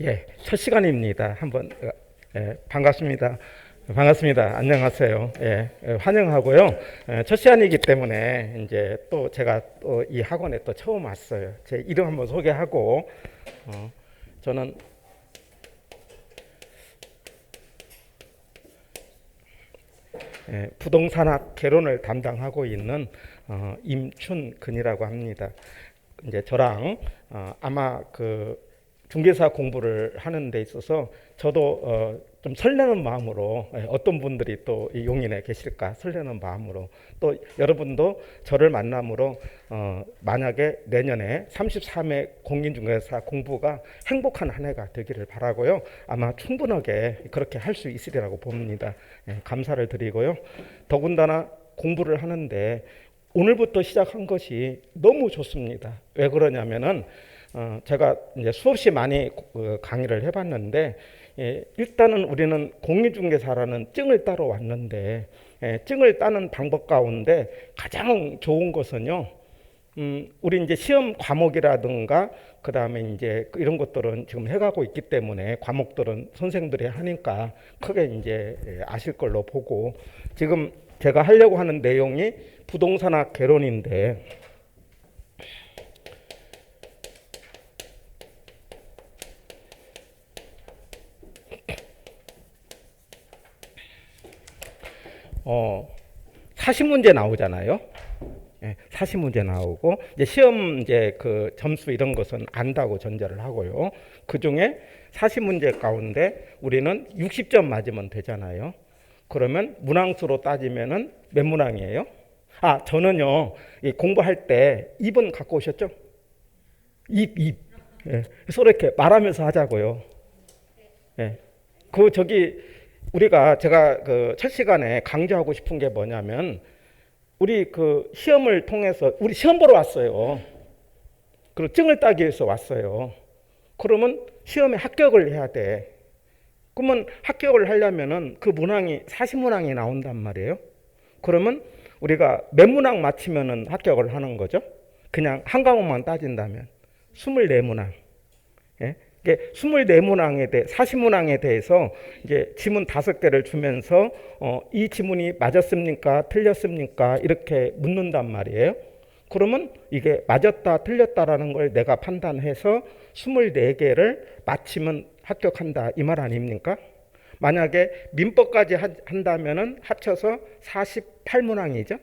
예, 첫 시간입니다. 한번 반갑습니다. 반갑습니다. 안녕하세요. 환영하고요. 첫 시간이기 때문에 이제 또 제가 또 이 학원에 또 처음 왔어요. 제 이름 한번 소개하고 저는 부동산학 개론을 담당하고 있는 임춘근이라고 합니다. 이제 저랑 아마 그 중개사 공부를 하는 데 있어서 저도 좀 설레는 마음으로 어떤 분들이 또 이 용인에 계실까 설레는 마음으로 또 여러분도 저를 만남으로 만약에 내년에 33회 공인중개사 공부가 행복한 한 해가 되기를 바라고요. 아마 충분하게 그렇게 할 수 있으리라고 봅니다. 감사를 드리고요. 더군다나 공부를 하는데 오늘부터 시작한 것이 너무 좋습니다. 왜 그러냐면은 제가 이제 수없이 많이 강의를 해봤는데 일단은 우리는 공인중개사라는 증을 따러 왔는데 증을 따는 방법 가운데 가장 좋은 것은요. 우리 이제 시험 과목이라든가 그 다음에 이제 이런 것들은 지금 해가고 있기 때문에 과목들은 선생들이 하니까 크게 이제 아실 걸로 보고 지금 제가 하려고 하는 내용이 부동산학 개론인데 사십 문제 나오잖아요. 사십 문제 나오고 이제 시험 이제 그 점수 이런 것은 안다고 전제를 하고요. 그 중에 사십 문제 가운데 우리는 60점 맞으면 되잖아요. 그러면 문항수로 따지면은 몇 문항이에요? 저는요 공부할 때 입은 갖고 오셨죠? 입. 서로 이렇게 말하면서 하자고요. 예. 그 저기 제가 그 첫 시간에 강조하고 싶은 게 뭐냐면 우리 그 시험을 통해서 우리 시험 보러 왔어요. 그리고 증을 따기 위해서 왔어요. 그러면 시험에 합격을 해야 돼. 그러면 합격을 하려면은 그 문항이 40문항이 나온단 말이에요. 그러면 우리가 몇 문항 맞히면은 합격을 하는 거죠? 그냥 한 과목만 따진다면 24문항. 예? 24문항에 대해 40문항에 대해서 이제 지문 5개를 주면서 이 지문이 맞았습니까? 틀렸습니까? 이렇게 묻는단 말이에요. 그러면 이게 맞았다 틀렸다라는 걸 내가 판단해서 24개를 맞히면 합격한다 이 말 아닙니까? 만약에 민법까지 한다면은 합쳐서 48문항이죠.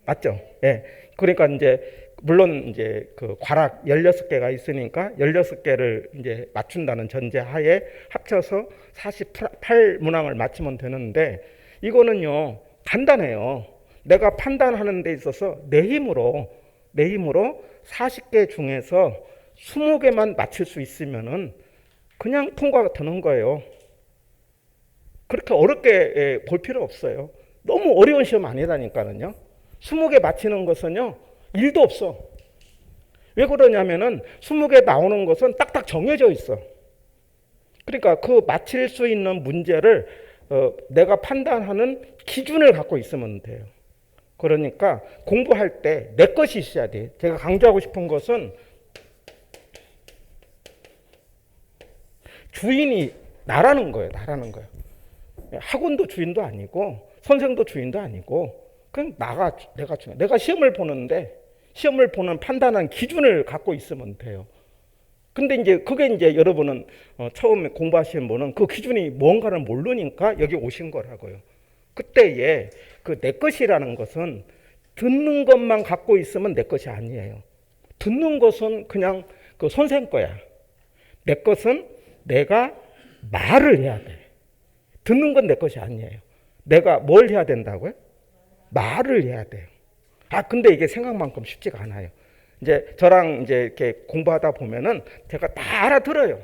맞죠? 예. 그러니까 이제 물론 이제 그 과락 16개가 있으니까 16개를 이제 맞춘다는 전제 하에 합쳐서 48문항을 맞추면 되는데 이거는요 간단해요. 내가 판단하는 데 있어서 내 힘으로 40개 중에서 20개만 맞출 수 있으면은 그냥 통과가 되는 거예요. 그렇게 어렵게 볼 필요 없어요. 너무 어려운 시험 아니라니까는요. 20개 맞히는 것은요 일도 없어. 왜 그러냐면은 20개 나오는 것은 딱딱 정해져 있어. 그러니까 그 맞힐 수 있는 문제를 내가 판단하는 기준을 갖고 있으면 돼요. 그러니까 공부할 때 내 것이 있어야 돼. 제가 강조하고 싶은 것은 주인이 나라는 거예요. 학원도 주인도 아니고 선생도 주인도 아니고 그냥 내가 주인. 내가 시험을 보는데 시험을 보는 판단한 기준을 갖고 있으면 돼요. 근데 이제 그게 이제 여러분은 처음에 공부하시는 분은 그 기준이 뭔가를 모르니까 여기 오신 거라고요. 그때에 그 내 것이라는 것은 듣는 것만 갖고 있으면 내 것이 아니에요. 듣는 것은 그냥 그 선생 거야. 내 것은 내가 말을 해야 돼. 듣는 건 내 것이 아니에요. 내가 뭘 해야 된다고요? 말을 해야 돼요. 근데 이게 생각만큼 쉽지가 않아요. 이제 저랑 이제 이렇게 공부하다 보면은 제가 다 알아들어요.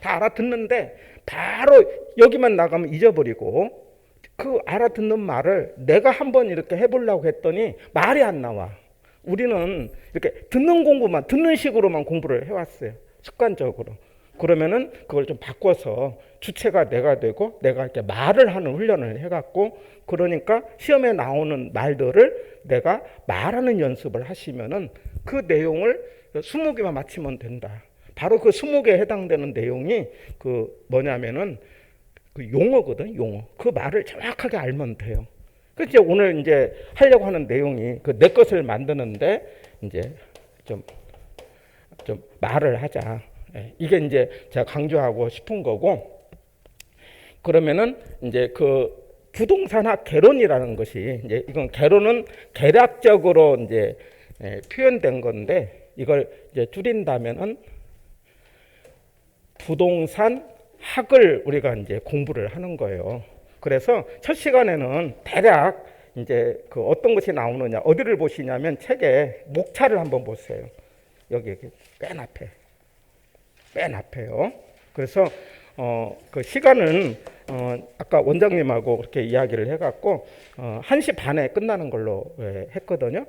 다 알아듣는데 바로 여기만 나가면 잊어버리고 그 알아듣는 말을 내가 한번 이렇게 해보려고 했더니 말이 안 나와. 우리는 이렇게 듣는 식으로만 공부를 해왔어요. 습관적으로. 그러면은 그걸 좀 바꿔서 주체가 내가 되고 내가 이렇게 말을 하는 훈련을 해갖고 그러니까 시험에 나오는 말들을 내가 말하는 연습을 하시면은 그 내용을 20개만 맞히면 된다. 바로 그 20개에 해당되는 내용이 그 뭐냐면은 그 용어거든, 용어. 그 말을 정확하게 알면 돼요. 그 이제 오늘 이제 하려고 하는 내용이 그 내 것을 만드는데 이제 좀 말을 하자. 이게 이제 제가 강조하고 싶은 거고, 그러면은 이제 그 부동산학 개론이라는 것이 이제 이건 개론은 개략적으로 이제 표현된 건데 이걸 이제 줄인다면은 부동산 학을 우리가 이제 공부를 하는 거예요. 그래서 첫 시간에는 대략 이제 그 어떤 것이 나오느냐, 어디를 보시냐면 책에 목차를 한번 보세요. 여기 맨 앞에요. 그래서 그 시간은 아까 원장님하고 그렇게 이야기를 해갖고 1시 반에 끝나는 걸로 했거든요.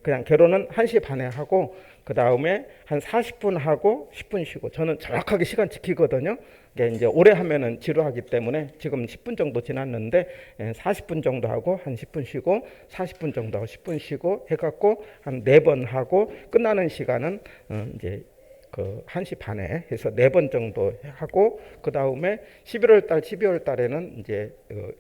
그냥 개론은 1시 반에 하고 그 다음에 한 40분 하고 10분 쉬고, 저는 정확하게 시간 지키거든요. 이게 이제 오래 하면은 지루하기 때문에 지금 10분 정도 지났는데 40분 정도 하고 한 10분 쉬고 40분 정도 하고 10분 쉬고 해갖고 한 4번 하고 끝나는 시간은 이제 그 1시 반에 해서 4번 정도 하고 그 다음에 12월 달에는 이제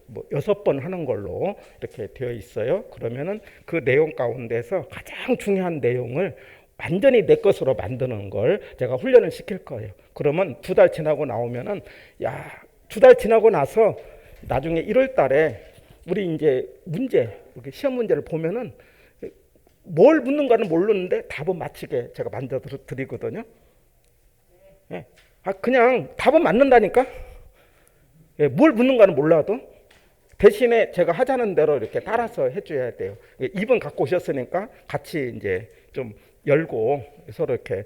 뭐 6번 하는 걸로 이렇게 되어 있어요. 그러면은 그 내용 가운데서 가장 중요한 내용을 완전히 내 것으로 만드는 걸 제가 훈련을 시킬 거예요. 그러면 2달 지나고 나오면은 야, 2달 지나고 나서 나중에 1월 달에 우리 이제 문제, 이렇게 시험 문제를 보면은 뭘 묻는가는 모르는데 답은 맞히게 제가 만들어 드리거든요. 예. 그냥 답은 맞는다니까. 예, 뭘 묻는가는 몰라도 대신에 제가 하자는 대로 이렇게 따라서 해줘야 돼요. 입은 갖고 오셨으니까 같이 이제 좀 열고 서로 이렇게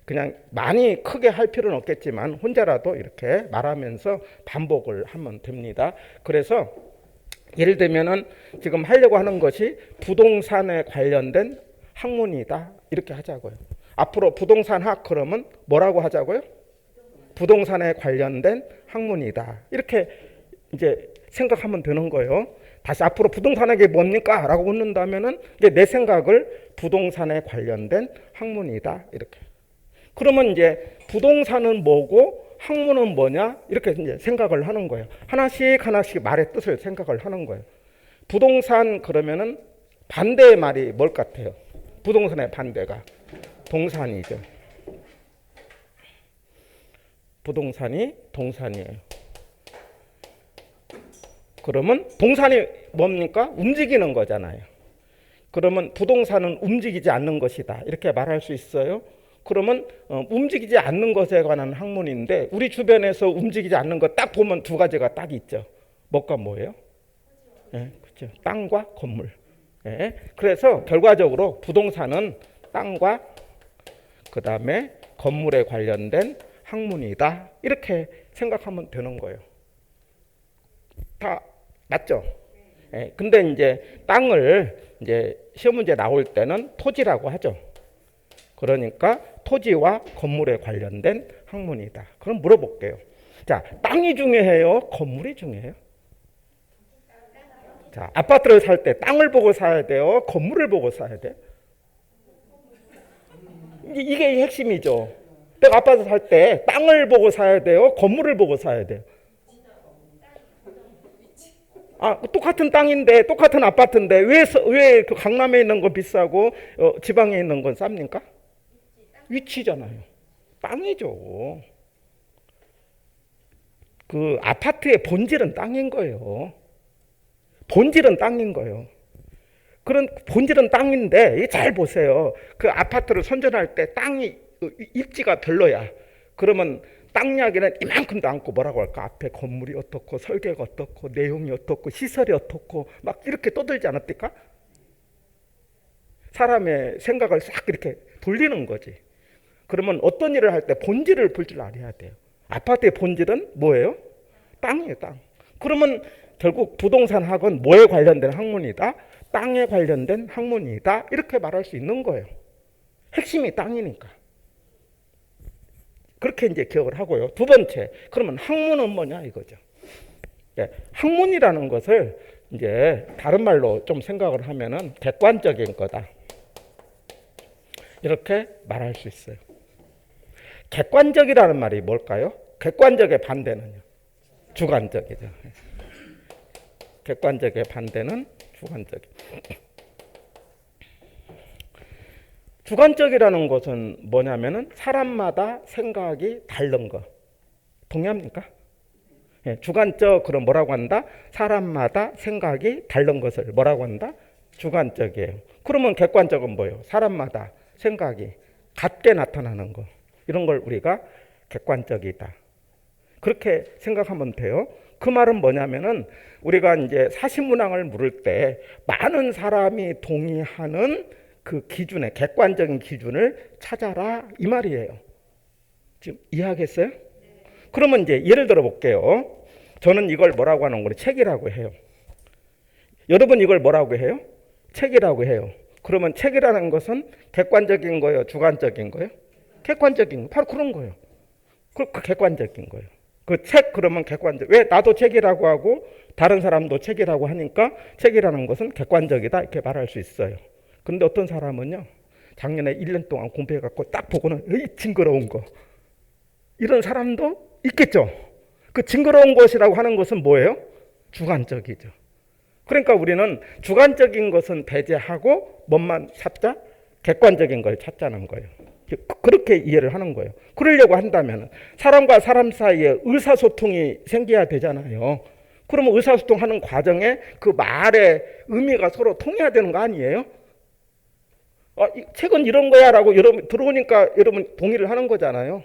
그냥 많이 크게 할 필요는 없겠지만 혼자라도 이렇게 말하면서 반복을 하면 됩니다. 그래서 예를 들면은 지금 하려고 하는 것이 부동산에 관련된 학문이다 이렇게 하자고요. 앞으로 부동산학 그러면 뭐라고 하자고요? 부동산에 관련된 학문이다 이렇게 이제 생각하면 되는 거예요. 다시 앞으로 부동산학이 뭡니까? 라고 묻는다면은 이제 내 생각을 부동산에 관련된 학문이다 이렇게. 그러면 이제 부동산은 뭐고 학문은 뭐냐 이렇게 이제 생각을 하는 거예요. 하나씩 말의 뜻을 생각을 하는 거예요. 부동산 그러면은 반대의 말이 뭘 같아요? 부동산의 반대가 동산이죠. 부동산이 동산이에요. 그러면 동산이 뭡니까? 움직이는 거잖아요. 그러면 부동산은 움직이지 않는 것이다 이렇게 말할 수 있어요. 그러면 움직이지 않는 것에 관한 학문인데 우리 주변에서 움직이지 않는 것 딱 보면 2가지가 딱 있죠. 뭐가 뭐예요? 예, 그렇죠. 땅과 건물. 예, 그래서 결과적으로 부동산은 땅과 그 다음에 건물에 관련된 학문이다 이렇게 생각하면 되는 거예요. 다 맞죠? 예, 근데 이제 땅을 이제 시험 문제 나올 때는 토지라고 하죠. 그러니까 토지와 건물에 관련된 학문이다. 그럼 물어볼게요. 자, 땅이 중요해요? 건물이 중요해요? 자, 아파트를 살 때 땅을 보고 사야 돼요? 건물을 보고 사야 돼요? 이게 핵심이죠. 내가 아파트 살 때 땅을 보고 사야 돼요? 건물을 보고 사야 돼요? 똑같은 땅인데 똑같은 아파트인데 왜 그 강남에 있는 건 비싸고 지방에 있는 건 쌉니까? 위치잖아요. 땅이죠. 그 아파트의 본질은 땅인 거예요. 본질은 땅인 거예요. 그런 본질은 땅인데 잘 보세요. 그 아파트를 선전할 때 땅이 입지가 별로야. 그러면 땅 이야기는 이만큼도 않고 뭐라고 할까? 앞에 건물이 어떻고 설계가 어떻고 내용이 어떻고 시설이 어떻고 막 이렇게 떠들지 않았을까? 사람의 생각을 싹 이렇게 돌리는 거지. 그러면 어떤 일을 할 때 본질을 볼 줄 알아야 돼요. 아파트의 본질은 뭐예요? 땅이에요, 땅. 그러면 결국 부동산학은 뭐에 관련된 학문이다? 땅에 관련된 학문이다. 이렇게 말할 수 있는 거예요. 핵심이 땅이니까. 그렇게 이제 기억을 하고요. 2번째, 그러면 학문은 뭐냐 이거죠. 네, 학문이라는 것을 이제 다른 말로 좀 생각을 하면은 객관적인 거다. 이렇게 말할 수 있어요. 객관적이라는 말이 뭘까요? 객관적의 반대는요? 주관적이죠. 객관적의 반대는 주관적. 주관적이라는 것은 뭐냐면은 사람마다 생각이 다른 거. 동의합니까? 예, 주관적, 그럼 뭐라고 한다? 사람마다 생각이 다른 것을 뭐라고 한다? 주관적이에요. 그러면 객관적은 뭐예요? 사람마다 생각이 같게 나타나는 거. 이런 걸 우리가 객관적이다. 그렇게 생각하면 돼요. 그 말은 뭐냐면은 우리가 이제 사시문항을 물을 때 많은 사람이 동의하는 그 기준에 객관적인 기준을 찾아라 이 말이에요. 지금 이해하겠어요? 그러면 이제 예를 들어 볼게요. 저는 이걸 뭐라고 하는 거예요? 책이라고 해요. 여러분 이걸 뭐라고 해요? 책이라고 해요. 그러면 책이라는 것은 객관적인 거예요? 주관적인 거예요? 객관적인 거. 바로 그런 거예요. 그 객관적인 거예요. 그 책 그러면 객관적. 왜 나도 책이라고 하고 다른 사람도 책이라고 하니까 책이라는 것은 객관적이다 이렇게 말할 수 있어요. 근데 어떤 사람은요. 작년에 1년 동안 공부해갖고 딱 보고는 이 징그러운 거. 이런 사람도 있겠죠. 그 징그러운 것이라고 하는 것은 뭐예요? 주관적이죠. 그러니까 우리는 주관적인 것은 배제하고 뭐만 찾자? 객관적인 걸 찾자는 거예요. 그렇게 이해를 하는 거예요. 그러려고 한다면 사람과 사람 사이에 의사소통이 생겨야 되잖아요. 그러면 의사소통하는 과정에 그 말의 의미가 서로 통해야 되는 거 아니에요? 이 책은 이런 거야 라고 여러분 들어오니까 여러분 동의를 하는 거잖아요.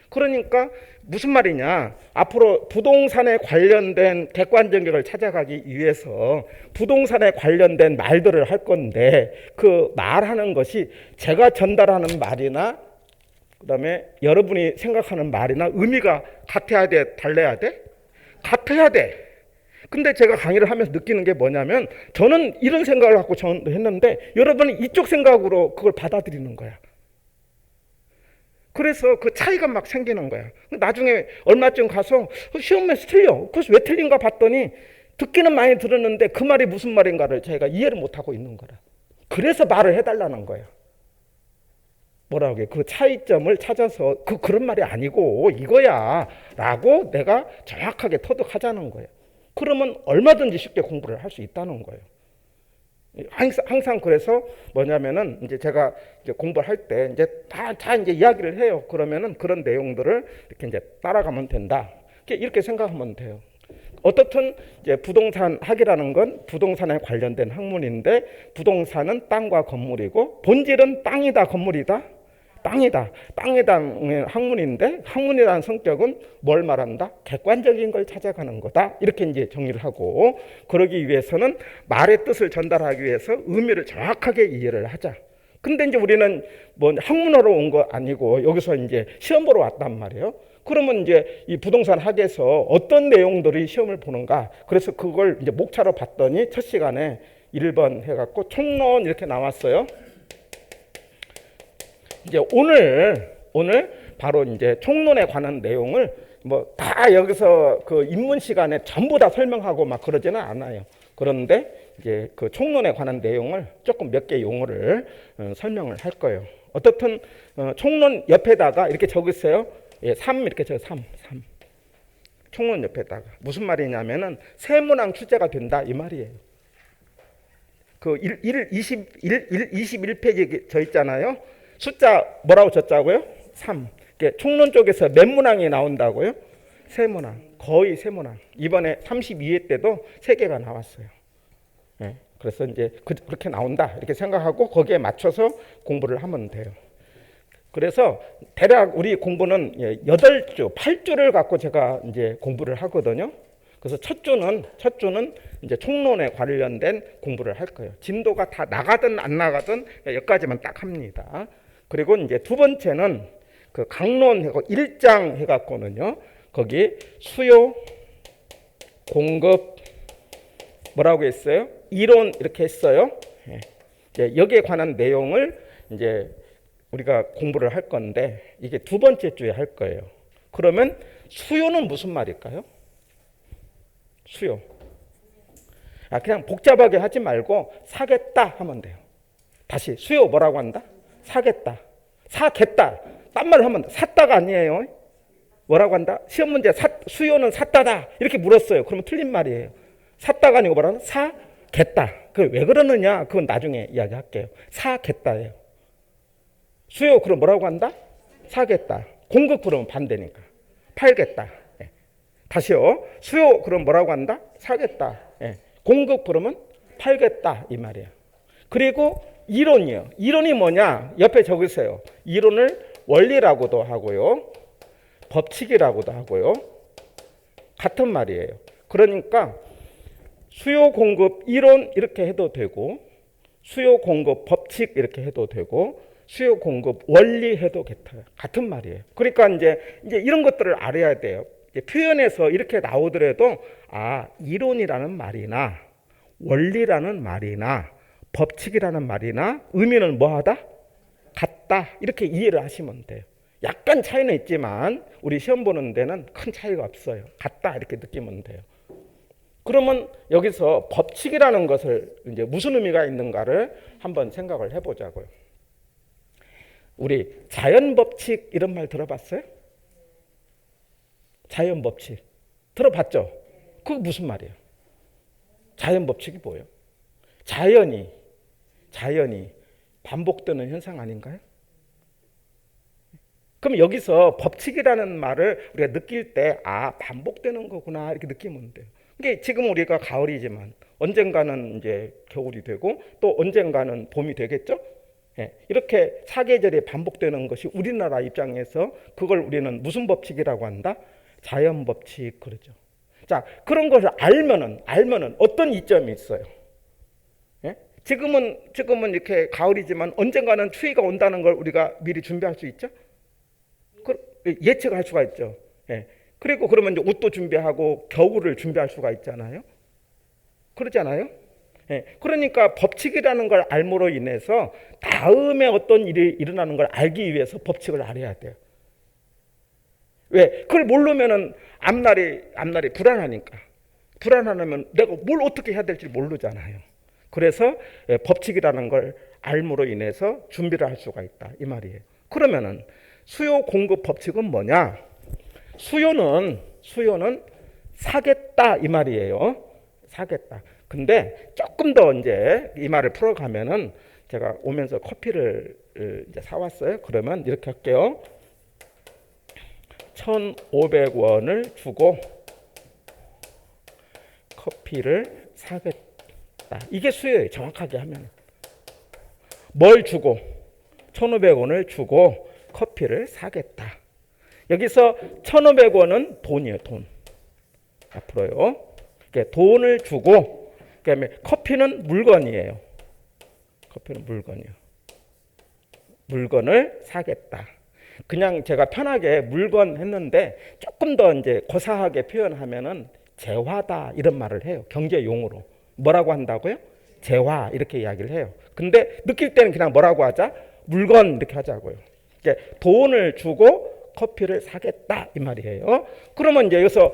그러니까 무슨 말이냐, 앞으로 부동산에 관련된 객관적인 걸 찾아가기 위해서 부동산에 관련된 말들을 할 건데 그 말하는 것이 제가 전달하는 말이나 그다음에 여러분이 생각하는 말이나 의미가 같아야 돼, 달라야 돼? 같아야 돼. 근데 제가 강의를 하면서 느끼는 게 뭐냐면 저는 이런 생각을 갖고 했는데 여러분은 이쪽 생각으로 그걸 받아들이는 거야. 그래서 그 차이가 막 생기는 거야. 나중에 얼마쯤 가서 시험에서 틀려. 그래서 왜 틀린가 봤더니 듣기는 많이 들었는데 그 말이 무슨 말인가를 제가 이해를 못하고 있는 거라. 그래서 말을 해달라는 거야. 뭐라고 해? 그 차이점을 찾아서 그런 말이 아니고 이거야 라고 내가 정확하게 터득하자는 거예요. 그러면 얼마든지 쉽게 공부를 할 수 있다는 거예요. 항상 그래서 뭐냐면은 이제 제가 이제 공부를 할 때 이제 다 이제 이야기를 해요. 그러면은 그런 내용들을 이렇게 이제 따라가면 된다. 이렇게 생각하면 돼요. 어떻든 이제 부동산 학이라는 건 부동산에 관련된 학문인데 부동산은 땅과 건물이고 본질은 땅이다 건물이다? 땅이다. 땅에 대한 학문인데 학문이라는 성격은 뭘 말한다? 객관적인 걸 찾아가는 거다. 이렇게 이제 정리를 하고 그러기 위해서는 말의 뜻을 전달하기 위해서 의미를 정확하게 이해를 하자. 근데 이제 우리는 뭐 학문하러 온 거 아니고 여기서 이제 시험 보러 왔단 말이에요. 그러면 이제 이 부동산 학에서 어떤 내용들이 시험을 보는가? 그래서 그걸 이제 목차로 봤더니 첫 시간에 1번 해갖고 총론 이렇게 나왔어요. 이제 오늘 바로 이제 총론에 관한 내용을 뭐 다 여기서 그 입문 시간에 전부 다 설명하고 막 그러지는 않아요. 그런데 이제 그 총론에 관한 내용을 조금 몇 개 용어를 설명을 할 거예요. 어떻든 총론 옆에다가 이렇게 적으세요. 예, 3 이렇게 적어 3. 총론 옆에다가 무슨 말이냐면은 세문항 출제가 된다 이 말이에요. 그 21페이지 저 있잖아요. 숫자 뭐라고 줬자고요? 3. 총론 쪽에서 몇 문항이 나온다고요? 세 문항. 거의 세 문항. 이번에 32회 때도 3개가 나왔어요. 네. 그래서 이제 그렇게 나온다 이렇게 생각하고 거기에 맞춰서 공부를 하면 돼요. 그래서 대략 우리 공부는 8주, 8주를 갖고 제가 이제 공부를 하거든요. 그래서 첫 주는 이제 총론에 관련된 공부를 할 거예요. 진도가 다 나가든 안 나가든 여기까지만 딱 합니다. 그리고 이제 두 번째는 그 강론 해고 1장 해갖고는요. 거기 수요, 공급 뭐라고 했어요? 이론 이렇게 했어요. 이제 여기에 관한 내용을 이제 우리가 공부를 할 건데 이게 두 번째 주에 할 거예요. 그러면 수요는 무슨 말일까요? 수요. 그냥 복잡하게 하지 말고 사겠다 하면 돼요. 다시 수요 뭐라고 한다? 사겠다. 사겠다. 딴 말을 하면 샀다가 아니에요. 뭐라고 한다? 시험 문제 수요는 샀다다 이렇게 물었어요. 그러면 틀린 말이에요. 샀다가 아니고 뭐라고? 사겠다. 그 왜 그러느냐? 그건 나중에 이야기할게요. 사겠다예요. 수요 그럼 뭐라고 한다? 사겠다. 공급 그러면 반대니까 팔겠다. 예. 다시요. 수요 그럼 뭐라고 한다? 사겠다. 예. 공급 그러면 팔겠다 이 말이에요. 그리고 이론이요. 이론이 뭐냐? 옆에 적으세요. 이론을 원리라고도 하고요. 법칙이라고도 하고요. 같은 말이에요. 그러니까 수요 공급 이론 이렇게 해도 되고 수요 공급 법칙 이렇게 해도 되고 수요 공급 원리 해도 같은 말이에요. 그러니까 이제 이런 것들을 알아야 돼요. 표현에서 이렇게 나오더라도 이론이라는 말이나 원리라는 말이나 법칙이라는 말이나 의미는 뭐하다? 같다. 이렇게 이해를 하시면 돼요. 약간 차이는 있지만 우리 시험 보는 데는 큰 차이가 없어요. 같다 이렇게 느끼면 돼요. 그러면 여기서 법칙이라는 것을 이제 무슨 의미가 있는가를 한번 생각을 해보자고요. 우리 자연법칙 이런 말 들어봤어요? 자연법칙 들어봤죠? 그거 무슨 말이에요? 자연법칙이 뭐예요? 자연이 반복되는 현상 아닌가요? 그럼 여기서 법칙이라는 말을 우리가 느낄 때 반복되는 거구나 이렇게 느끼면 돼요. 이게 지금 우리가 가을이지만 언젠가는 이제 겨울이 되고 또 언젠가는 봄이 되겠죠? 예, 이렇게 사계절이 반복되는 것이 우리나라 입장에서 그걸 우리는 무슨 법칙이라고 한다? 자연법칙 그러죠. 자, 그런 것을 알면은 어떤 이점이 있어요? 예? 지금은 이렇게 가을이지만 언젠가는 추위가 온다는 걸 우리가 미리 준비할 수 있죠? 예측할 수가 있죠. 예. 그리고 그러면 이제 옷도 준비하고 겨울을 준비할 수가 있잖아요. 그러잖아요. 예. 그러니까 법칙이라는 걸 알므로 인해서 다음에 어떤 일이 일어나는 걸 알기 위해서 법칙을 알아야 돼요. 왜? 그걸 모르면은 앞날이 불안하니까. 불안하면 내가 뭘 어떻게 해야 될지 모르잖아요. 그래서 법칙이라는 걸 알므로 인해서 준비를 할 수가 있다 이 말이에요. 그러면은 수요 공급 법칙은 뭐냐? 수요는 사겠다 이 말이에요. 사겠다. 근데 조금 더 이제 이 말을 풀어가면은 제가 오면서 커피를 이제 사왔어요. 그러면 이렇게 할게요. 1,500원을 주고 커피를 사겠다. 이게 수요예요. 정확하게 하면. 뭘 주고? 1,500원을 주고 커피를 사겠다. 여기서 1,500원은 돈이에요. 돈. 앞으로요. 돈을 주고 그다음에 커피는 물건이에요. 커피는 물건이에요. 물건을 사겠다. 그냥 제가 편하게 물건 했는데 조금 더 이제 고사하게 표현하면은 재화다 이런 말을 해요. 경제 용어로. 뭐라고 한다고요? 재화 이렇게 이야기를 해요. 근데 느낄 때는 그냥 뭐라고 하자? 물건 이렇게 하자고요. 돈을 주고 커피를 사겠다 이 말이에요. 그러면 이제 여기서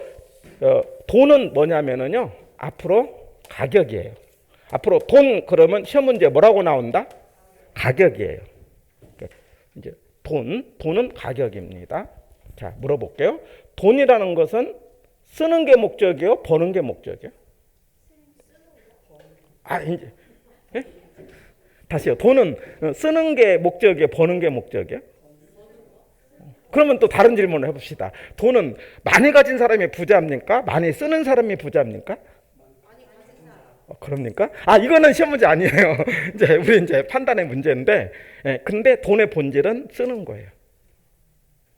돈은 뭐냐면은요. 앞으로 가격이에요. 앞으로 돈 그러면 시험 문제 뭐라고 나온다? 가격이에요. 이제 돈은 가격입니다. 자, 물어볼게요. 돈이라는 것은 쓰는 게 목적이요, 버는 게 목적이요? 이제 예? 다시요. 돈은 쓰는 게 목적이요, 버는 게 목적이요? 그러면 또 다른 질문을 해봅시다. 돈은 많이 가진 사람이 부자입니까? 많이 쓰는 사람이 부자입니까? 그럽니까? 이거는 시험 문제 아니에요. 우리 판단의 문제인데, 근데 돈의 본질은 쓰는 거예요.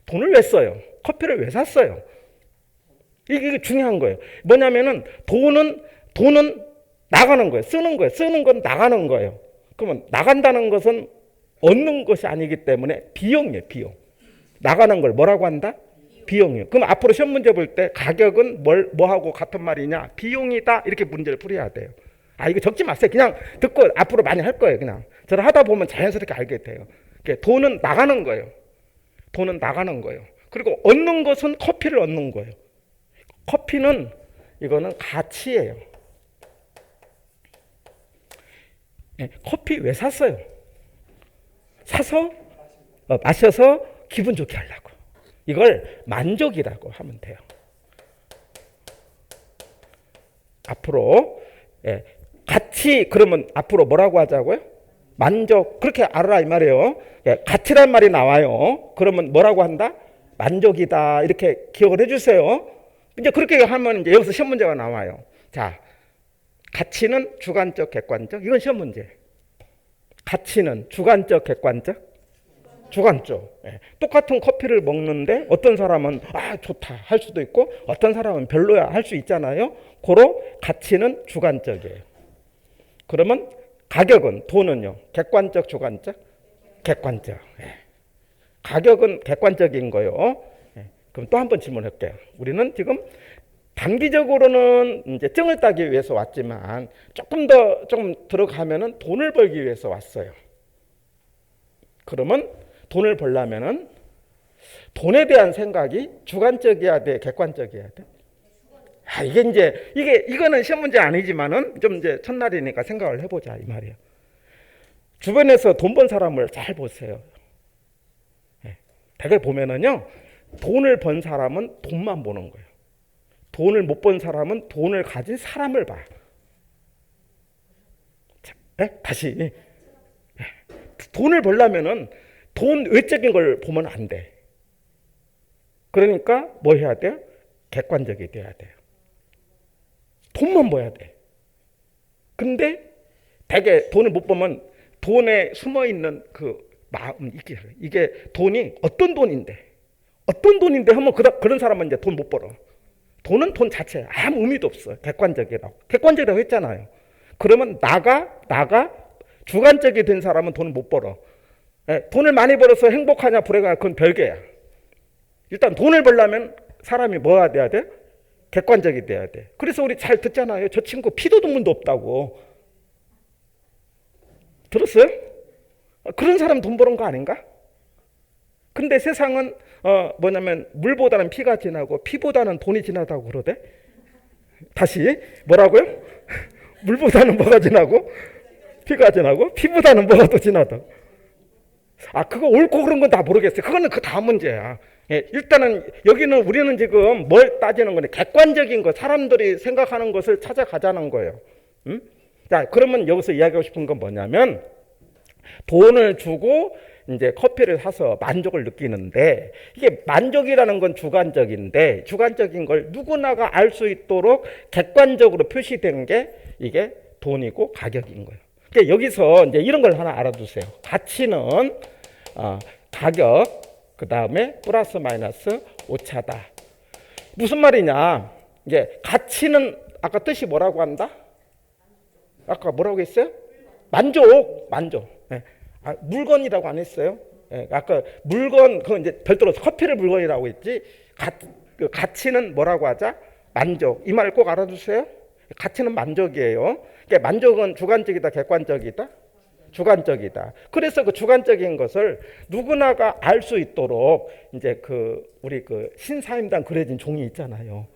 돈을 왜 써요? 커피를 왜 샀어요? 이게 중요한 거예요. 뭐냐면은 돈은 나가는 거예요. 쓰는 거예요. 쓰는 건 나가는 거예요. 그러면 나간다는 것은 얻는 것이 아니기 때문에 비용이에요. 비용. 나가는 걸 뭐라고 한다? 비용이요. 그럼 앞으로 시험 문제 볼 때 가격은 뭐하고 같은 말이냐? 비용이다. 이렇게 문제를 풀어야 돼요. 이거 적지 마세요. 그냥 듣고 앞으로 많이 할 거예요. 그냥. 저를 하다 보면 자연스럽게 알게 돼요. 돈은 나가는 거예요. 돈은 나가는 거예요. 그리고 얻는 것은 커피를 얻는 거예요. 커피는 이거는 가치예요. 커피 왜 샀어요? 사서 마셔서 기분 좋게 하려고. 이걸 만족이라고 하면 돼요. 앞으로 가치 그러면 앞으로 뭐라고 하자고요? 만족 그렇게 알아라 이 말이에요. 가치란 말이 나와요. 그러면 뭐라고 한다? 만족이다 이렇게 기억을 해주세요. 이제 그렇게 하면 이제 여기서 시험 문제가 나와요. 자, 가치는 주관적, 객관적. 이건 시험 문제. 가치는 주관적, 객관적, 주관적. 똑같은 커피를 먹는데 어떤 사람은 좋다 할 수도 있고 어떤 사람은 별로야 할 수 있잖아요. 고로 가치는 주관적이에요. 그러면 가격은 돈은요. 객관적, 주관적, 객관적. 가격은 객관적인 거요. 그럼 또 한 번 질문할게요. 우리는 지금 단기적으로는 이제 증을 따기 위해서 왔지만 조금 들어가면은 돈을 벌기 위해서 왔어요. 그러면 돈을 벌려면은 돈에 대한 생각이 주관적이어야 돼, 객관적이어야 돼. 이거는 시험 문제 아니지만은 좀 이제 첫날이니까 생각을 해보자 이 말이에요. 주변에서 돈 번 사람을 잘 보세요. 대개 보면은요, 돈을 번 사람은 돈만 보는 거예요. 돈을 못 번 사람은 돈을 가진 사람을 봐. 다시. 돈을 벌려면은 돈 외적인 걸 보면 안 돼. 그러니까 뭐 해야 돼요? 객관적이 돼야 돼요. 돈만 봐야 돼. 근데 대개 돈을 못 보면 돈에 숨어 있는 그 마음 이게 돈이 어떤 돈인데 하면 그런 사람은 이제 돈 못 벌어. 돈은 돈 자체 아무 의미도 없어. 객관적이라고 했잖아요. 그러면 나가 주관적이 된 사람은 돈을 못 벌어. 돈을 많이 벌어서 행복하냐 불행하냐 그건 별개야. 일단 돈을 벌려면 사람이 뭐가 돼야 돼? 객관적이 돼야 돼. 그래서 우리 잘 듣잖아요. 저 친구 피도 눈물도 없다고. 들었어요? 그런 사람 돈 버는 거 아닌가? 근데 세상은 뭐냐면 물보다는 피가 진하고 피보다는 돈이 진하다고 그러대. 다시 뭐라고요? 물보다는 뭐가 진하고 피가 진하고 피보다는 뭐가 더 진하다. 그거 옳고 그런 건 다 모르겠어요. 그거는 그 다음 문제야. 일단은 여기는 우리는 지금 뭘 따지는 거냐? 객관적인 거, 사람들이 생각하는 것을 찾아가자는 거예요. 자, 그러면 여기서 이야기하고 싶은 건 뭐냐면 돈을 주고 이제 커피를 사서 만족을 느끼는데 이게 만족이라는 건 주관적인데 주관적인 걸 누구나가 알 수 있도록 객관적으로 표시되는 게 이게 돈이고 가격인 거예요. 그러니까 여기서 이제 이런 걸 하나 알아두세요. 가치는 가격 그 다음에 플러스 마이너스 오차다. 무슨 말이냐? 이제 가치는 아까 뜻이 뭐라고 한다? 아까 뭐라고 했어요? 만족. 물건이라고 안 했어요? 아까 물건 그건 이제 별도로 커피를 물건이라고 했지. 가치는 뭐라고 하자? 만족. 이 말 꼭 알아두세요. 가치는 만족이에요. 그러니까 만족은 주관적이다, 객관적이다? 주관적이다. 그래서 그 주관적인 것을 누구나가 알 수 있도록 이제 우리 신사임당 그려진 종이 있잖아요.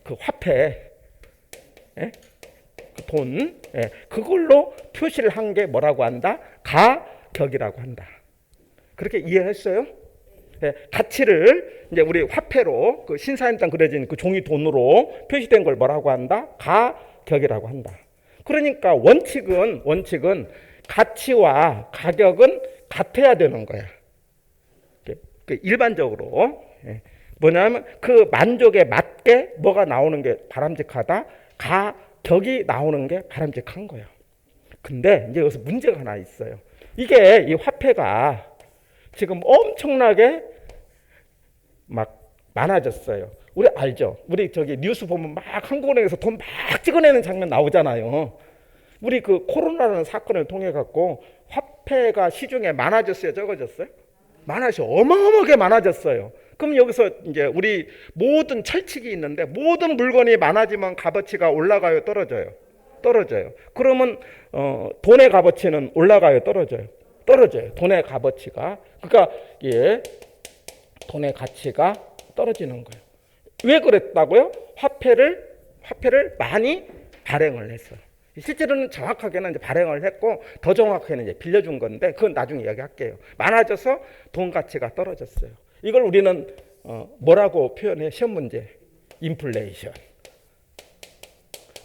그 화폐, 그 돈, 그걸로 표시를 한 게 뭐라고 한다? 가격이라고 한다. 그렇게 이해했어요? 가치를 이제 우리 화폐로 그 신사임당 그려진 그 종이 돈으로 표시된 걸 뭐라고 한다? 가격이라고 한다. 그러니까 원칙은 가치와 가격은 같아야 되는 거야. 일반적으로 뭐냐면 그 만족에 맞게 뭐가 나오는 게 바람직하다. 가격이 나오는 게 바람직한 거예요. 근데 이제 여기서 문제가 하나 있어요. 이게 이 화폐가 지금 엄청나게 막 많아졌어요. 우리 알죠? 우리 저기 뉴스 보면 막 한국은행에서 돈 막 찍어내는 장면 나오잖아요. 우리 그 코로나라는 사건을 통해 갖고 화폐가 시중에 많아졌어요, 적어졌어요? 많아져, 어마어마하게 많아졌어요. 그럼 여기서 이제 우리 모든 철칙이 있는데 모든 물건이 많아지면 값어치가 올라가요, 떨어져요? 떨어져요. 그러면 돈의 값어치는 올라가요, 떨어져요? 떨어져요. 돈의 값어치가. 그러니까 돈의 가치가 떨어지는 거예요. 왜 그랬다고요? 화폐를 많이 발행을 했어요. 실제로는 정확하게는 이제 발행을 했고 더 정확하게는 이제 빌려준 건데 그건 나중에 이야기할게요. 많아져서 돈 가치가 떨어졌어요. 이걸 우리는 뭐라고 표현해? 시험 문제. 인플레이션.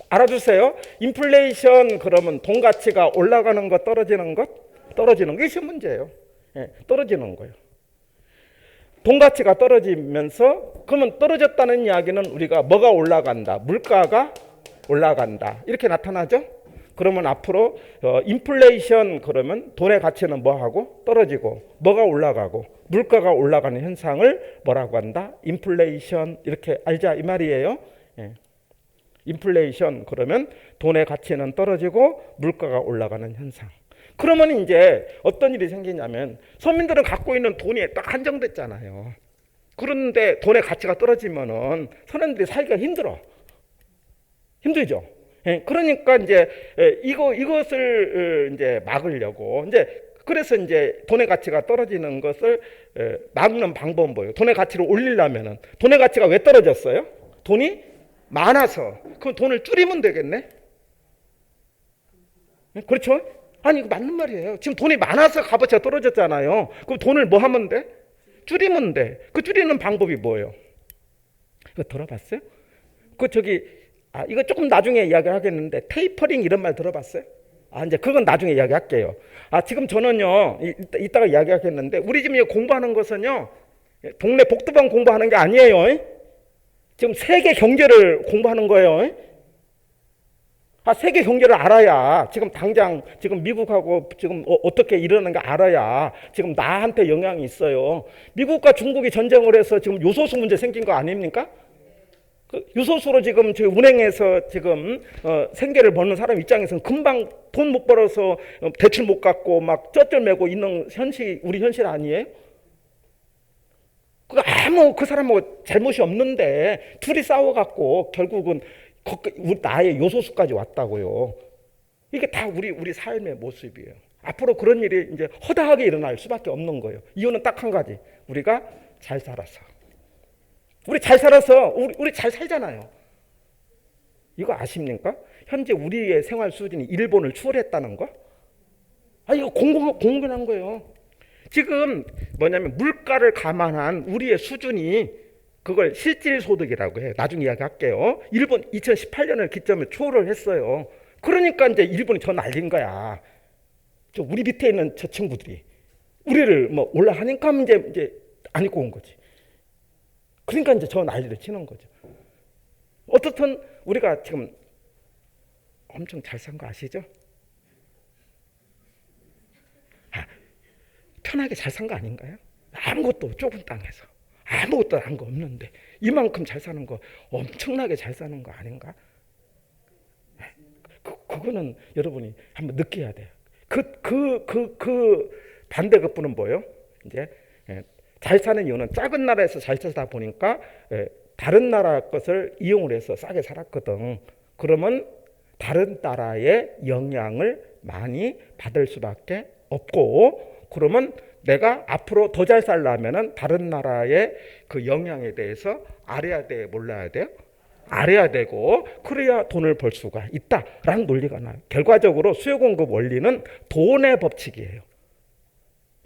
알아두세요. 인플레이션 그러면 돈 가치가 올라가는 것, 떨어지는 것? 떨어지는 게 시험 문제예요. 예, 떨어지는 거예요. 돈 가치가 떨어지면서 그러면 떨어졌다는 이야기는 우리가 뭐가 올라간다? 물가가 올라간다. 이렇게 나타나죠? 그러면 앞으로 인플레이션 그러면 돈의 가치는 뭐하고? 떨어지고 뭐가 올라가고 물가가 올라가는 현상을 뭐라고 한다? 인플레이션 이렇게 알자 이 말이에요. 예. 인플레이션 그러면 돈의 가치는 떨어지고 물가가 올라가는 현상. 그러면 이제 어떤 일이 생기냐면 서민들은 갖고 있는 돈이 딱 한정됐잖아요. 그런데 돈의 가치가 떨어지면은 서민들이 살기가 힘들죠. 예, 그러니까 이제 이것을 이제 막으려고 그래서 이제 돈의 가치가 떨어지는 것을 막는 방법은 뭐예요? 돈의 가치를 올리려면은 돈의 가치가 왜 떨어졌어요? 돈이 많아서. 그럼 돈을 줄이면 되겠네. 그렇죠? 아니 이거 맞는 말이에요. 지금 돈이 많아서 값어치가 떨어졌잖아요. 그럼 돈을 뭐 하면 돼? 줄이면 돼. 그 줄이는 방법이 뭐예요? 이거 들어봤어요? 이거 조금 나중에 이야기하겠는데 테이퍼링 이런 말 들어봤어요? 이제 그건 나중에 이야기할게요. 지금 저는요 이따가 이야기하겠는데 우리 지금 공부하는 것은요 동네 복도방 공부하는 게 아니에요. 지금 세계 경제를 공부하는 거예요. 세계 경제를 알아야 지금 당장 지금 미국하고 지금 어떻게 이러는 거 알아야 지금 나한테 영향이 있어요. 미국과 중국이 전쟁을 해서 지금 요소수 문제 생긴 거 아닙니까? 그 요소수로 지금 은행에서 지금 생계를 버는 사람 입장에서는 금방 돈 못 벌어서 대출 못 갚고 막 쩌쩔매고 있는 우리 현실 아니에요? 그 사람하고 잘못이 없는데 둘이 싸워갖고 결국은 나의 요소수까지 왔다고요. 이게 다 우리 삶의 모습이에요. 앞으로 그런 일이 이제 허다하게 일어날 수밖에 없는 거예요. 이유는 딱 한 가지. 우리가 잘 살아서. 우리 잘 살잖아요. 이거 아십니까? 현재 우리의 생활 수준이 일본을 추월했다는 거? 이거 공공연한 거예요. 지금 뭐냐면 물가를 감안한 우리의 수준이 그걸 실질소득이라고 해요. 나중에 이야기할게요. 일본 2018년을 기점으로 초월을 했어요. 그러니까 이제 일본이 더 날린 거야. 우리 밑에 있는 저 친구들이 우리를 뭐 올라가니까 이제 안 입고 온 거지. 그러니까 이제 저 난리를 치는 거죠. 어떻든 우리가 지금 엄청 잘 산 거 아시죠? 편하게 잘 산 거 아닌가요? 아무것도 좁은 땅에서 아무것도 한 거 없는데 이만큼 잘 사는 거 엄청나게 잘 사는 거 아닌가? 그거는 여러분이 한번 느껴야 돼요. 그 반대급부는 뭐예요? 이제 잘 사는 이유는 작은 나라에서 잘 살다 보니까 다른 나라 것을 이용을 해서 싸게 살았거든. 그러면 다른 나라의 영향을 많이 받을 수밖에 없고, 그러면 내가 앞으로 더 잘 살려면은 다른 나라의 그 영향에 대해서 알아야 돼, 몰라야 돼요? 알아야 되고, 그래야 돈을 벌 수가 있다라는 논리가 나요. 결과적으로 수요공급 원리는 돈의 법칙이에요.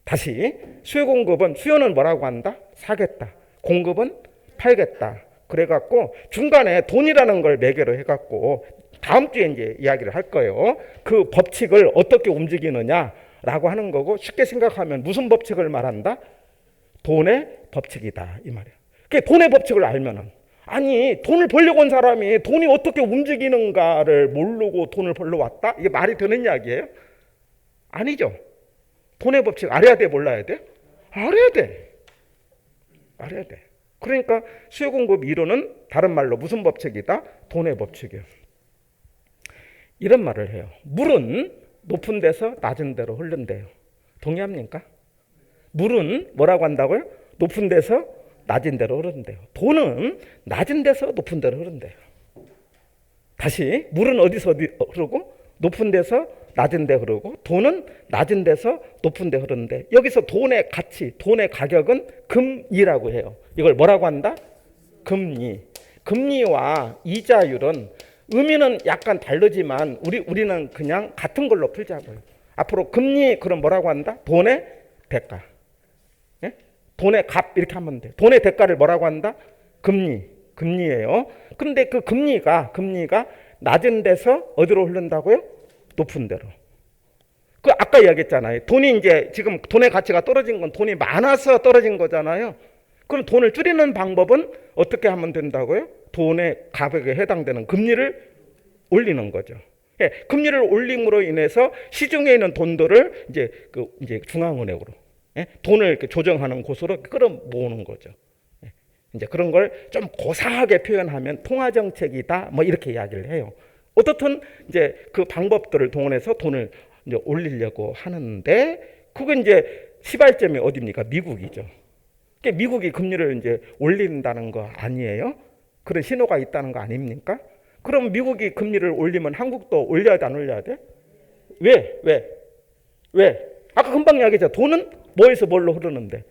다시 수요공급은, 수요는 뭐라고 한다? 사겠다. 공급은 팔겠다. 그래갖고 중간에 돈이라는 걸 매개로 해갖고 다음 주에 이제 이야기를 할 거예요. 그 법칙을 어떻게 움직이느냐라고 하는 거고, 쉽게 생각하면 무슨 법칙을 말한다? 돈의 법칙이다 이 말이에요. 그러니까 돈의 법칙을 알면은, 아니 돈을 벌려고 온 사람이 돈이 어떻게 움직이는가를 모르고 돈을 벌러 왔다? 이게 말이 되는 이야기예요? 아니죠. 돈의 법칙 알아야 돼, 몰라야 돼? 알아야 돼. 알아야 돼. 그러니까 수요공급 이론은 다른 말로 무슨 법칙이다? 돈의 법칙이에요. 이런 말을 해요. 물은 높은 데서 낮은 데로 흐른대요. 동의합니까? 물은 뭐라고 한다고요? 높은 데서 낮은 데로 흐른대요. 돈은 낮은 데서 높은 데로 흐른대요. 다시, 물은 어디서 어디 흐르고 높은 데서 낮은 데 흐르고, 돈은 낮은 데서 높은 데 흐르는데, 여기서 돈의 가치, 돈의 가격은 금리라고 해요. 이걸 뭐라고 한다? 금리. 금리와 이자율은 의미는 약간 다르지만 우리는 그냥 같은 걸로 풀자고요. 앞으로 금리 그럼 뭐라고 한다? 돈의 대가. 예? 돈의 값 이렇게 하면 돼. 돈의 대가를 뭐라고 한다? 금리예요. 그런데 그 금리가 낮은 데서 어디로 흐른다고요? 높은 데로. 그 아까 이야기했잖아요. 돈이 이제 지금 돈의 가치가 떨어진 건 돈이 많아서 떨어진 거잖아요. 그럼 돈을 줄이는 방법은 어떻게 하면 된다고요? 돈의 가격에 해당되는 금리를 올리는 거죠. 예, 금리를 올림으로 인해서 시중에 있는 돈들을 이제 중앙은행으로 돈을 이렇게 조정하는 곳으로 끌어 모으는 거죠. 이제 그런 걸 좀 고상하게 표현하면 통화 정책이다, 뭐 이렇게 이야기를 해요. 어떻든 이제 그 방법들을 동원해서 돈을 이제 올리려고 하는데 그게 이제 시발점이 어디입니까? 미국이죠. 미국이 금리를 이제 올린다는 거 아니에요? 그런 신호가 있다는 거 아닙니까? 그럼 미국이 금리를 올리면 한국도 올려야 돼, 안 올려야 돼? 왜? 아까 금방 이야기했죠. 돈은 뭐에서 뭘로 흐르는데?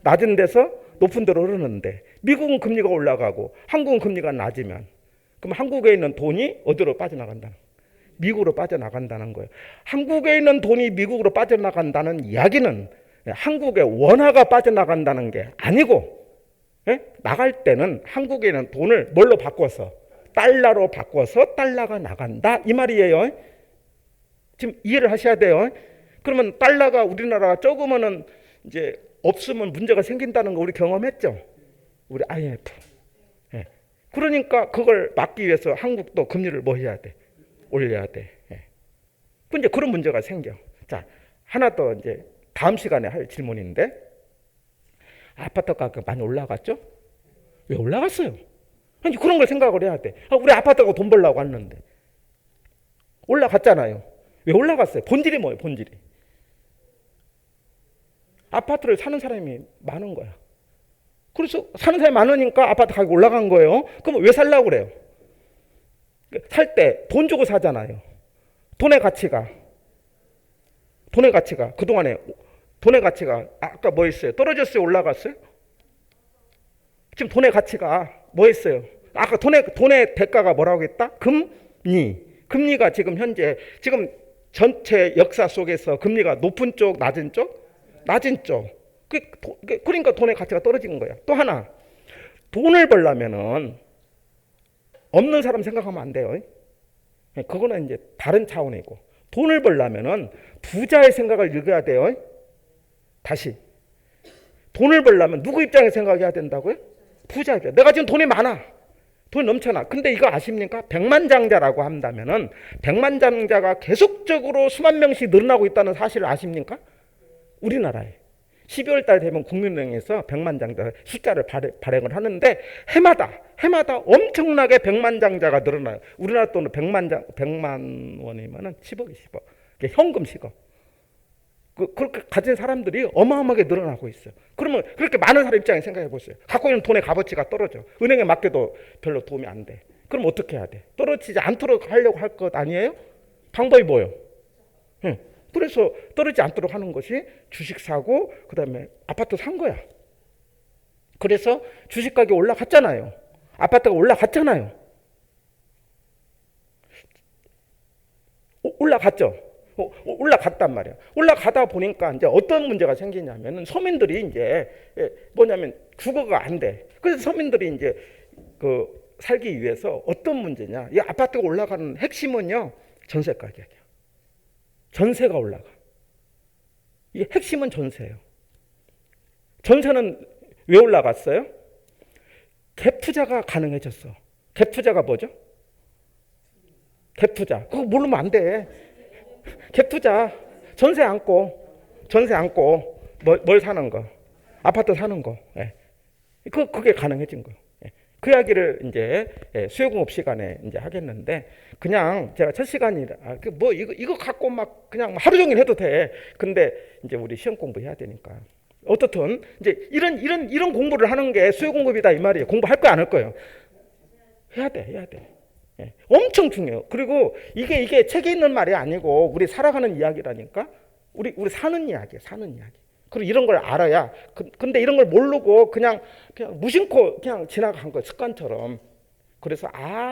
낮은 데서 높은 데로 흐르는데 미국은 금리가 올라가고 한국은 금리가 낮으면 그럼 한국에 있는 돈이 어디로 빠져나간다는 거예요? 미국으로 빠져나간다는 거예요. 한국에 있는 돈이 미국으로 빠져나간다는 이야기는 한국의 원화가 빠져나간다는 게 아니고 나갈 때는 한국에 있는 돈을 뭘로 바꿔서 달러로 바꿔서 달러가 나간다 이 말이에요. 지금 이해를 하셔야 돼요. 그러면 달러가 우리나라가 적으면은 이제 없으면 문제가 생긴다는 거 우리 경험했죠. 우리 IMF. 그러니까 그걸 막기 위해서 한국도 금리를 뭐 해야 돼? 올려야 돼. 근데 그런 문제가 생겨. 자, 하나 더 이제 다음 시간에 할 질문인데 아파트 가격 많이 올라갔죠? 왜 올라갔어요? 아니 그런 걸 생각을 해야 돼. 우리 아파트가 돈 벌려고 하는데 올라갔잖아요. 왜 올라갔어요? 본질이 뭐예요? 본질이. 아파트를 사는 사람이 많은 거야. 그래서 사는 사람이 많으니까 아파트 가격이 올라간 거예요. 그럼 왜 살려고 그래요? 살 때 돈 주고 사잖아요. 돈의 가치가 그동안에 돈의 가치가 아까 뭐 했어요? 떨어졌어요? 올라갔어요? 지금 돈의 가치가 뭐 했어요? 아까 돈의 대가가 뭐라고 했다? 금리가 지금 현재 지금 전체 역사 속에서 금리가 높은 쪽, 낮은 쪽? 낮은 쪽. 그러니까 돈의 가치가 떨어진 거야. 또 하나, 돈을 벌려면은 없는 사람 생각하면 안 돼요. 그거는 이제 다른 차원이고, 돈을 벌려면은 부자의 생각을 읽어야 돼요. 다시, 돈을 벌려면 누구 입장에 생각해야 된다고요? 부자 입장. 내가 지금 돈이 많아, 돈이 넘쳐나. 근데 이거 아십니까? 백만장자라고 한다면은 백만장자가 계속적으로 수만 명씩 늘어나고 있다는 사실을 아십니까? 우리나라에 12월 달 되면 국민은행에서 백만장자 숫자를 발행을 하는데 해마다 엄청나게 백만장자가 늘어나요. 우리나라 돈은 100만 원이면은 10억이 10억. 현금 10억. 그렇게 가진 사람들이 어마어마하게 늘어나고 있어요. 그러면 그렇게 많은 사람 입장에 생각해 보세요. 갖고 있는 돈의 값어치가 떨어져. 은행에 맡겨도 별로 도움이 안 돼. 그럼 어떻게 해야 돼? 떨어지지 않도록 하려고 할 것 아니에요? 방법이 뭐예요? 그래서 떨어지지 않도록 하는 것이 주식 사고 그다음에 아파트 산 거야. 그래서 주식 가격이 올라갔잖아요. 아파트가 올라갔잖아요. 올라갔죠. 올라갔단 말이야. 올라가다 보니까 이제 어떤 문제가 생기냐면은 서민들이 이제 뭐냐면 주거가 안 돼. 그래서 서민들이 이제 그 살기 위해서 어떤 문제냐? 이 아파트가 올라가는 핵심은요, 전세 가격이야. 전세가 올라가. 이게 핵심은 전세예요. 전세는 왜 올라갔어요? 갭 투자가 가능해졌어. 갭 투자가 뭐죠? 갭 투자. 그거 모르면 안 돼. 갭 투자. 전세 안고 뭘 사는 거? 아파트 사는 거. 그게 가능해진 거예요. 그 이야기를 이제 수요공업 시간에 이제 하겠는데, 그냥 제가 첫 시간이라 뭐 이거 갖고 막 그냥 하루 종일 해도 돼. 근데 이제 우리 시험 공부해야 되니까 어떻든 이제 이런 공부를 하는 게 수요공업이다 이 말이에요. 공부할 거야 안 할 거예요? 해야 돼. 엄청 중요해요. 그리고 이게 책에 있는 말이 아니고 우리 살아가는 이야기라니까. 우리 사는 이야기. 그리고 이런 걸 알아야. 근데 이런 걸 모르고 그냥 무심코 그냥 지나간 거 습관처럼. 그래서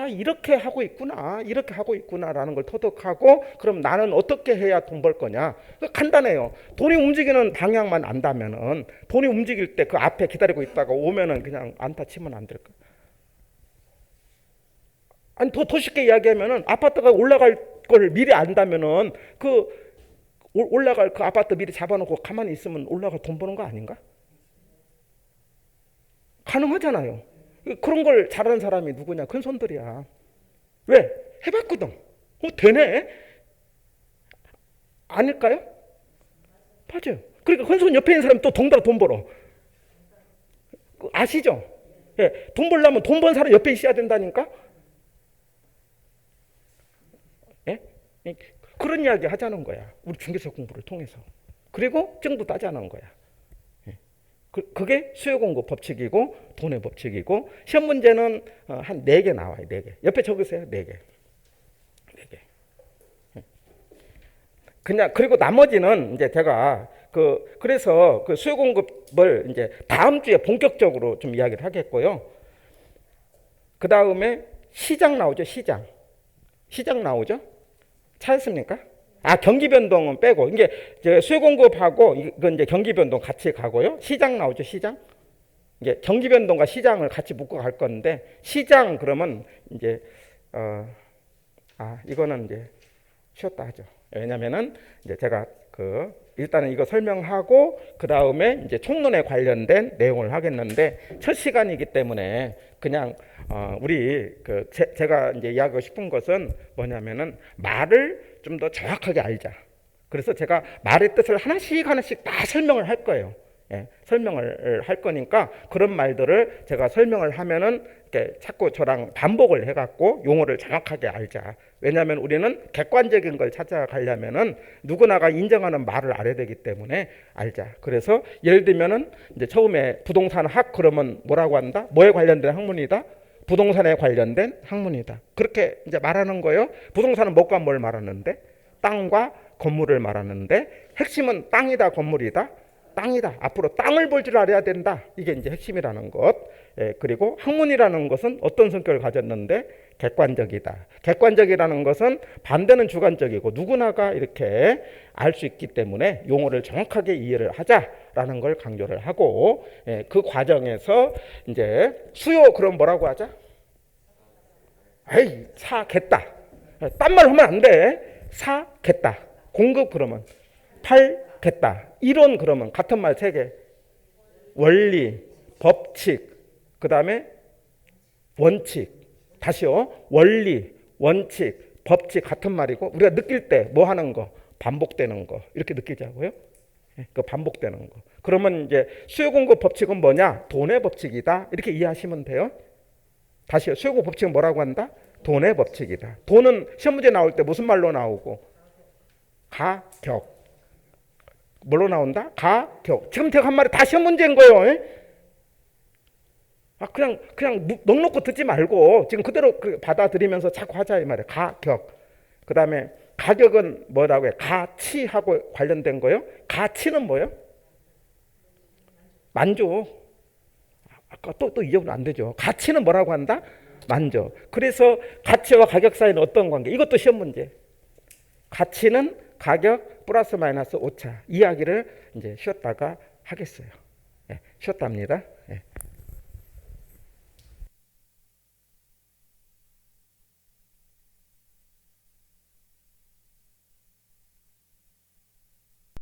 이렇게 하고 있구나, 이렇게 하고 있구나라는 걸 터득하고 그럼 나는 어떻게 해야 돈 벌 거냐? 간단해요. 돈이 움직이는 방향만 안다면은 돈이 움직일 때 그 앞에 기다리고 있다가 오면은 그냥 안타 치면 안 될까? 아니 더 쉽게 이야기하면은 아파트가 올라갈 걸 미리 안다면은 그 올라갈 그 아파트 미리 잡아놓고 가만히 있으면 올라가 돈 버는 거 아닌가? 가능하잖아요. 그런 걸 잘하는 사람이 누구냐? 큰 손들이야. 왜? 해봤거든. 되네? 아닐까요? 맞아요. 그러니까 큰 손 옆에 있는 사람이 또 동달아 돈 벌어. 아시죠? 예, 돈 벌려면 돈 번 사람 옆에 있어야 된다니까? 예? 그런 이야기 하자는 거야. 우리 중개사 공부를 통해서. 그리고 증도 따자는 거야. 그게 수요 공급 법칙이고 돈의 법칙이고 시험 문제는 한 4개 나와요. 4개. 옆에 적으세요. 4개. 4개. 그냥 그리고 나머지는 이제 제가 그래서 그 수요 공급을 이제 다음 주에 본격적으로 좀 이야기를 하겠고요. 그다음에 시장 나오죠. 시장 나오죠. 찾았습니까? 경기 변동은 빼고 이게 수요 공급하고 이건 이제 경기 변동 같이 가고요. 시장 나오죠. 시장. 이게 경기 변동과 시장을 같이 묶어 갈 건데 시장 그러면 이제 이거는 이제 쉬었다 하죠. 왜냐면은 이제 제가 일단은 이거 설명하고 그 다음에 이제 총론에 관련된 내용을 하겠는데 첫 시간이기 때문에 그냥 우리 제가 이제 이야기하고 싶은 것은 뭐냐면은 말을 좀 더 정확하게 알자. 그래서 제가 말의 뜻을 하나씩 다 설명을 할 거예요. 예, 설명을 할 거니까 그런 말들을 제가 설명을 하면은 이렇게 자꾸 저랑 반복을 해갖고 용어를 정확하게 알자. 왜냐하면 우리는 객관적인 걸 찾아가려면은 누구나가 인정하는 말을 알아야 되기 때문에 알자. 그래서 예를 들면은 이제 처음에 부동산 학 그러면 뭐라고 한다? 뭐에 관련된 학문이다? 부동산에 관련된 학문이다. 그렇게 이제 말하는 거예요. 부동산은 뭐과 뭘 말하는데? 땅과 건물을 말하는데 핵심은 땅이다, 건물이다. 땅이다. 앞으로 땅을 볼 줄 알아야 된다. 이게 이제 핵심이라는 것. 그리고 학문이라는 것은 어떤 성격을 가졌는데 객관적이다. 객관적이라는 것은 반대는 주관적이고 누구나가 이렇게 알 수 있기 때문에 용어를 정확하게 이해를 하자라는 걸 강조를 하고 그 과정에서 이제 수요 그럼 뭐라고 하자? 사겠다. 딴 말 하면 안 돼. 사겠다. 공급 그러면 팔겠다. 이론 그러면 같은 말 3개. 원리, 법칙, 그 다음에 원칙. 다시요. 원리, 원칙, 법칙 같은 말이고 우리가 느낄 때 뭐 하는 거? 반복되는 거. 이렇게 느끼자고요. 그 반복되는 거. 그러면 이제 수요 공급 법칙은 뭐냐? 돈의 법칙이다. 이렇게 이해하시면 돼요. 다시요. 수요 공급 법칙은 뭐라고 한다? 돈의 법칙이다. 돈은 시험 문제 나올 때 무슨 말로 나오고? 가격. 뭘로 나온다? 가격. 지금 제가 한 말이 다 시험 문제인 거예요. 그냥 넋 놓고 듣지 말고 지금 그대로 받아들이면서 자꾸 하자 이 말이에요. 가격. 그 다음에 가격은 뭐라고 해요? 가치하고 관련된 거예요. 가치는 뭐예요? 만족. 아까 또 이해는 안 되죠. 가치는 뭐라고 한다? 만족. 그래서 가치와 가격 사이는 어떤 관계? 이것도 시험 문제. 가치는 가격 플러스 마이너스 오차. 이야기를 이제 쉬었다가 하겠어요. 쉬었답니다.